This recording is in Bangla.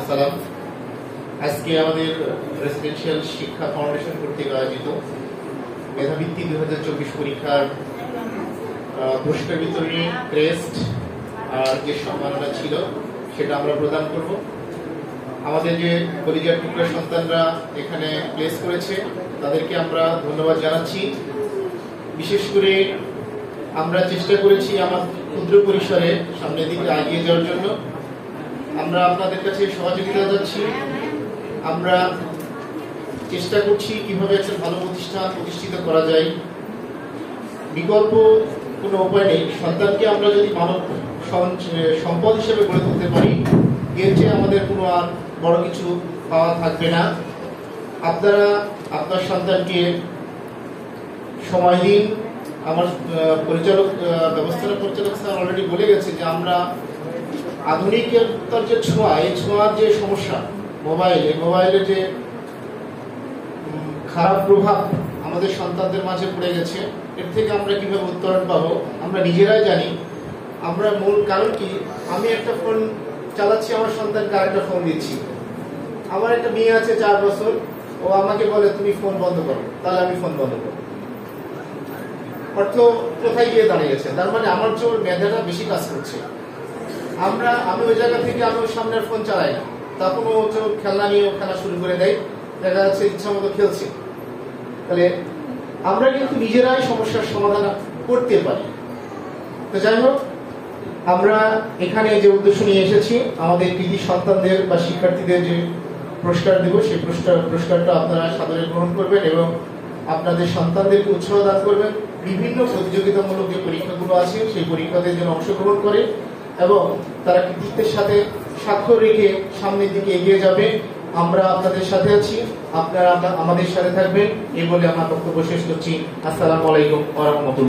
আসসালাম। আজকে আমাদের রেসিডেন্সিয়াল শিক্ষা ফাউন্ডেশন কর্তৃক আয়োজিত মেধাবৃত্তি 2024 পরীক্ষার পুরস্কার বিতরণী ক্রেস্ট আর যে সম্মাননা ছিল সেটা আমরা প্রদান করব। আমাদের যে কলিজার টুকরা সন্তানরা এখানে প্লেস করেছে তাদেরকে আমরা ধন্যবাদ জানাচ্ছি। বিশেষ করে আমরা চেষ্টা করেছি আমার ক্ষুদ্র পরিসরে সামনের দিকে এগিয়ে যাওয়ার জন্য। আমরা আপনাদের কাছে সহযোগিতা যাচ্ছি। আমরা চেষ্টা করছি কিভাবে একটা ভালো প্রতিষ্ঠান প্রতিষ্ঠিত করা যায়। বিকল্প কোনো উপায় নেই। সন্তানকে আমরা যদি মানব সম্পদ হিসেবে গড়ে তুলতে পারি, এর চেয়ে আমাদের কোনো আর বড় কিছু পাওয়া থাকবে না। আপনারা আপনার সন্তানকে সময় দিন। আমার ব্যবস্থাপনা পরিচালক স্যার অলরেডি বলে গেছে যে আমরা আধুনিকতার যে ছোঁয়া, এই ছোঁয়ার যে সমস্যা, মোবাইলের যে খারাপ প্রভাব আমাদের সন্তানদের মাঝে পড়ে গেছে, এর থেকে আমরা কিভাবে উত্তরণ পাবো আমরা নিজেরাই জানি। আমরা মূল কারণ কি, আমি একটা ফোন চালাচ্ছি, আমার সন্তানকে আরেকটা ফোন দিচ্ছি। আমার একটা মেয়ে আছে 4 বছর, ও আমাকে বলে তুমি ফোন বন্ধ করো, তাহলে আমি ফোন বন্ধ করবো। অর্থ কোথায় গিয়ে দাঁড়িয়েছে? তার মানে আমার যে মেধাটা বেশি কাজ করছে। আমি ওই জায়গা থেকে আমি ওর সামনের ফোন চালাই না, তখন ও খেলনা নিয়ে খেলা শুরু করে দেয়, দেখা যাচ্ছে ইচ্ছা মতো খেলছে। তাহলে আমরা কিন্তু নিজেরাই সমস্যার সমাধান করতে পারি। তো যাই হোক, আমরা এখানে যে উদ্দেশ্য নিয়ে এসেছি, আমাদের কৃতি সন্তানদের বা শিক্ষার্থীদের যে পুরস্কার দেব, সেই পুরস্কারটা আপনারা সাদরে গ্রহণ করবেন এবং আপনাদের সন্তানদেরকে উৎসাহ দান করবেন। বিভিন্ন প্রতিযোগিতামূলক যে পরীক্ষাগুলো আছে সেই পরীক্ষাতে যেন অংশগ্রহণ করে এবং তারা কৃতিত্বের সাথে স্বাক্ষর রেখে সামনের দিকে এগিয়ে যাবে। আমরা আপনাদের সাথে আছি, আপনারা আমাদের সাথে থাকবেন। এই বলে আমার বক্তব্য শেষ করছি। আসসালামু আলাইকুম ওয়া রাহমাতুল্লাহ।